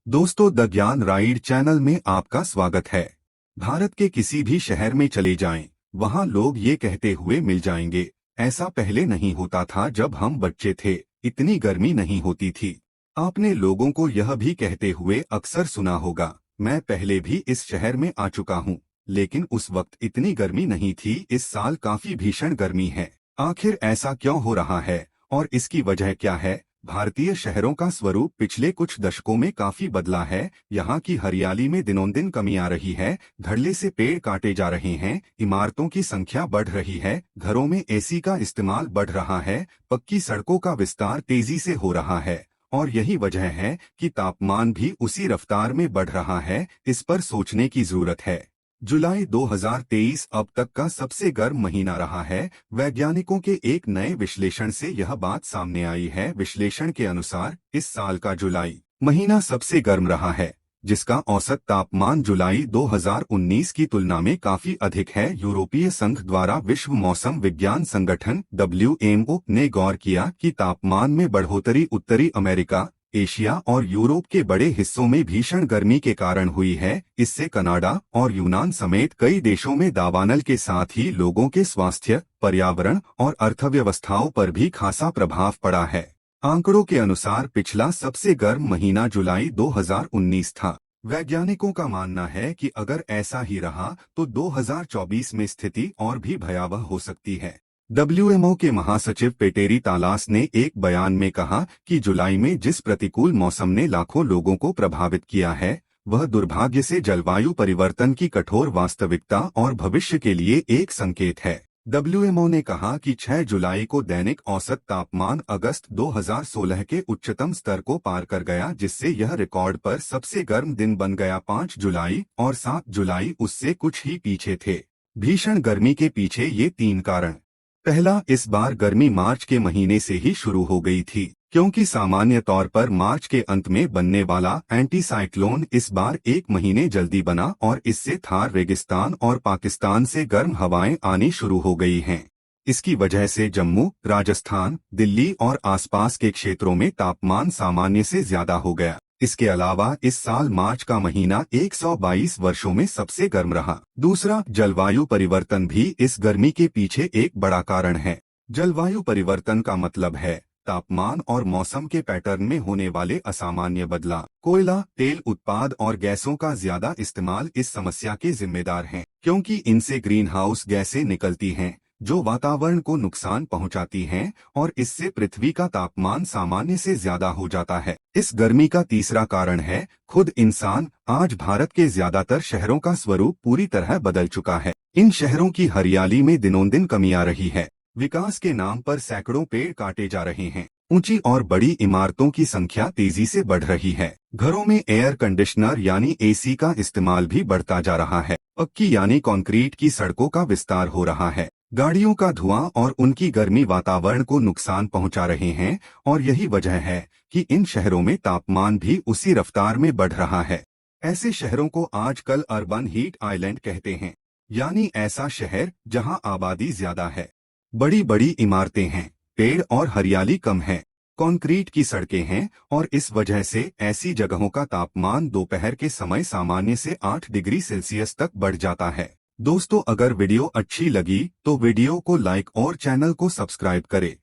दोस्तों, द ज्ञान ride channel में आपका स्वागत है। भारत के किसी भी शहर में चले जाएं, वहां लोग ये कहते हुए मिल जाएंगे, ऐसा पहले नहीं होता था। जब हम बच्चे थे इतनी गर्मी नहीं होती थी। आपने लोगों को यह भी कहते हुए अक्सर सुना होगा, मैं पहले भी इस शहर में आ चुका हूँ, लेकिन उस वक्त इतनी गर्मी नहीं थी। इस साल काफी भीषण गर्मी है। आखिर ऐसा क्यों हो रहा है और इसकी वजह क्या है? भारतीय शहरों का स्वरूप पिछले कुछ दशकों में काफी बदला है। यहाँ की हरियाली में दिनों दिन कमी आ रही है। धड़ल्ले से पेड़ काटे जा रहे हैं, इमारतों की संख्या बढ़ रही है, घरों में एसी का इस्तेमाल बढ़ रहा है, पक्की सड़कों का विस्तार तेजी से हो रहा है। और यही वजह है कि तापमान भी उसी रफ्तार में बढ़ रहा है। इस पर सोचने की जरूरत है। जुलाई 2023 अब तक का सबसे गर्म महीना रहा है। वैज्ञानिकों के एक नए विश्लेषण से यह बात सामने आई है। विश्लेषण के अनुसार इस साल का जुलाई महीना सबसे गर्म रहा है, जिसका औसत तापमान जुलाई 2019 की तुलना में काफी अधिक है। यूरोपीय संघ द्वारा विश्व मौसम विज्ञान संगठन WMO ने गौर किया कि तापमान में बढ़ोतरी उत्तरी अमेरिका, एशिया और यूरोप के बड़े हिस्सों में भीषण गर्मी के कारण हुई है। इससे कनाडा और यूनान समेत कई देशों में दावानल के साथ ही लोगों के स्वास्थ्य, पर्यावरण और अर्थव्यवस्थाओं पर भी खासा प्रभाव पड़ा है। आंकड़ों के अनुसार पिछला सबसे गर्म महीना जुलाई 2019 था। वैज्ञानिकों का मानना है कि अगर ऐसा ही रहा तो 2024 में स्थिति और भी भयावह हो सकती है। WMO के महासचिव पेटेरी तालास ने एक बयान में कहा कि जुलाई में जिस प्रतिकूल मौसम ने लाखों लोगों को प्रभावित किया है, वह दुर्भाग्य से जलवायु परिवर्तन की कठोर वास्तविकता और भविष्य के लिए एक संकेत है। WMO ने कहा कि 6 जुलाई को दैनिक औसत तापमान अगस्त 2016 के उच्चतम स्तर को पार कर गया, जिससे यह रिकॉर्ड पर सबसे गर्म दिन बन गया। 5 जुलाई और 7 जुलाई उससे कुछ ही पीछे थे। भीषण गर्मी के पीछे ये 3 कारण। पहला, इस बार गर्मी मार्च के महीने से ही शुरू हो गई थी, क्योंकि सामान्य तौर पर मार्च के अंत में बनने वाला एंटी साइक्लोन इस बार एक महीने जल्दी बना और इससे थार रेगिस्तान और पाकिस्तान से गर्म हवाएं आनी शुरू हो गई हैं। इसकी वजह से जम्मू, राजस्थान, दिल्ली और आसपास के क्षेत्रों में तापमान सामान्य से ज्यादा हो गया। इसके अलावा इस साल मार्च का महीना 122 वर्षों में सबसे गर्म रहा। दूसरा, जलवायु परिवर्तन भी इस गर्मी के पीछे एक बड़ा कारण है। जलवायु परिवर्तन का मतलब है तापमान और मौसम के पैटर्न में होने वाले असामान्य बदलाव। कोयला, तेल उत्पाद और गैसों का ज्यादा इस्तेमाल इस समस्या के जिम्मेदार हैं, क्योंकि इनसे ग्रीन हाउस गैसें निकलती हैं जो वातावरण को नुकसान पहुंचाती हैं और इससे पृथ्वी का तापमान सामान्य से ज्यादा हो जाता है। इस गर्मी का तीसरा कारण है खुद इंसान। आज भारत के ज्यादातर शहरों का स्वरूप पूरी तरह बदल चुका है। इन शहरों की हरियाली में दिनों दिन कमी आ रही है। विकास के नाम पर सैकड़ों पेड़ काटे जा रहे हैं। ऊंची और बड़ी इमारतों की संख्या तेजी से बढ़ रही है। घरों में एयर कंडीशनर यानी AC का इस्तेमाल भी बढ़ता जा रहा है। पक्की यानी कंक्रीट की सड़कों का विस्तार हो रहा है। गाड़ियों का धुआं और उनकी गर्मी वातावरण को नुकसान पहुंचा रहे हैं और यही वजह है कि इन शहरों में तापमान भी उसी रफ्तार में बढ़ रहा है। ऐसे शहरों को आजकल अर्बन हीट आइलैंड कहते हैं, यानी ऐसा शहर जहां आबादी ज्यादा है, बड़ी बड़ी इमारतें हैं, पेड़ और हरियाली कम है, कंक्रीट की सड़कें हैं और इस वजह से ऐसी जगहों का तापमान दोपहर के समय सामान्य से 8 डिग्री सेल्सियस तक बढ़ जाता है। दोस्तों, अगर वीडियो अच्छी लगी तो वीडियो को लाइक और चैनल को सब्सक्राइब करें।